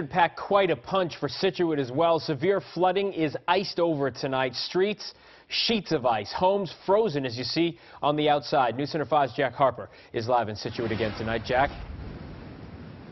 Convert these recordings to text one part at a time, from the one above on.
Packed quite a punch for Scituate as well. Severe flooding is iced over tonight. Streets, sheets of ice. Homes frozen, as you see on the outside. News Center 5's Jack Harper is live in Scituate again tonight. Jack?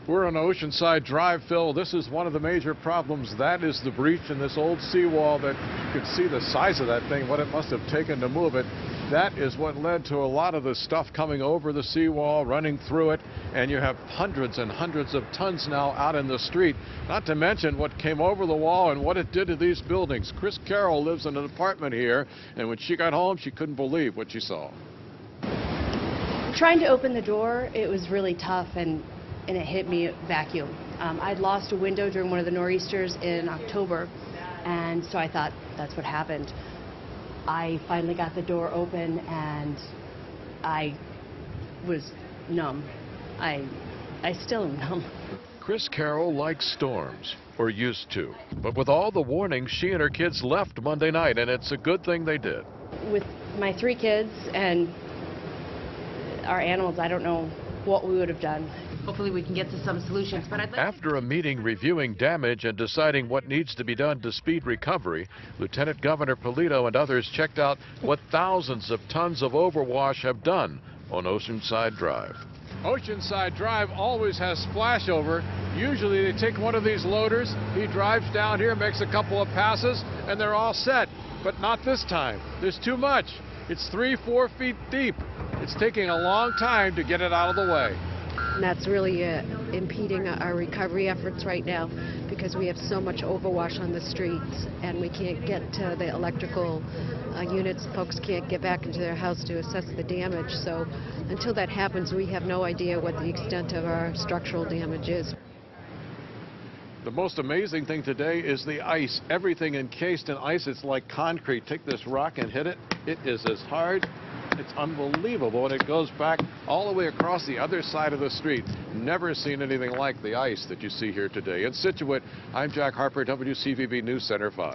We're on Oceanside Drive, Phil. This is one of the major problems. That is the breach in this old seawall that you can see the size of that thing, what it must have taken to move it. That is what led to a lot of the stuff coming over the seawall, running through it, and you have hundreds and hundreds of tons now out in the street. Not to mention what came over the wall and what it did to these buildings. Chris Carroll lives in an apartment here, and when she got home, she couldn't believe what she saw. Trying to open the door, it was really tough, and it hit me vacuum. I'd lost a window during one of the nor'easters in October, and so I thought that's what happened. I finally got the door open, and I was numb. I still am numb. Chris Carroll likes storms, or used to. But with all the warnings, she and her kids left Monday night, and it's a good thing they did. With my 3 kids and our animals, I don't know what we would have done. Hopefully we can get to some solutions. But After a meeting reviewing damage and deciding what needs to be done to speed recovery, Lieutenant Governor Polito and others checked out what thousands of tons of overwash have done on Oceanside Drive. Oceanside Drive always has splashover. Usually they take one of these loaders, he drives down here, makes a couple of passes, and they're all set. But not this time. There's too much. It's 3-4 feet deep. It's taking a long time to get it out of the way. And that's really impeding our recovery efforts right now, because we have so much overwash on the streets and we can't get to the electrical units. Folks can't get back into their house to assess the damage. So until that happens, we have no idea what the extent of our structural damage is. The most amazing thing today is the ice. Everything encased in ice. It's like concrete. Take this rock and hit it. It is as hard. It's unbelievable, and it goes back all the way across the other side of the street. Never seen anything like the ice that you see here today. In Scituate, I'm Jack Harper, WCVB News Center 5.